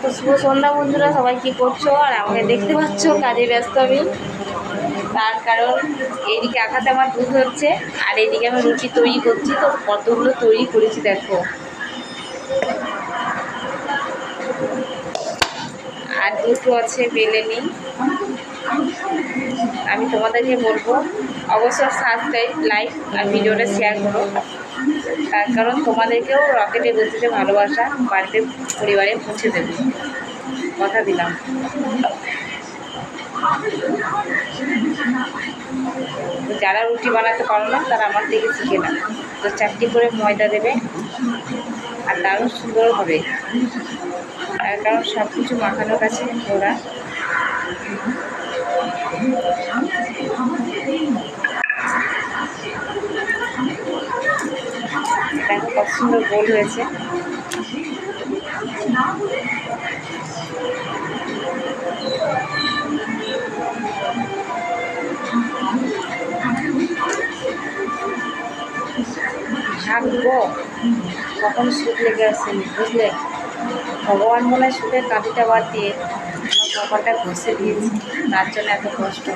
তো শুভ সন্ধ্যা বন্ধুরা, সবাই কি করছো? আর আমাকে দেখতে পাচ্ছ কাজে ব্যস্ত আমি। তার কারণ এইদিকে আঁকাতে আমার দুধ হচ্ছে, আর এইদিকে আমি রুটি তৈরি করছি। তো কতগুলো তৈরি করেছি দেখো, আর দুটো আছে বেলে নিই। আমি তোমাদেরকে বলবো অবশ্যই সাবস্ক্রাইব, লাইক আর ভিডিওটা শেয়ার করো। তার কারণ তোমাদেরকেও রকেটে গতিতে ভালোবাসা বাড়িতে পরিবারে পৌঁছে দেবে, কথা দিলাম। যারা রুটি বানাতে পারো না তারা আমার থেকে শিখে না। তো 4টি করে ময়দা দেবে, আর দারুণ সুন্দর হবে। তার কারণ সব কিছু মাখানোর কাছে ওরা। দেখো কত সুন্দর গোল হয়েছে। ভাববো কখন সুদ লেগে আসেনি, বুঝলে? ভগবান মনে হয় সুদের কাঁদিটা বাদ দিয়ে আমার কপালটা ঘষে দিয়েছি, তার জন্য এত কষ্ট।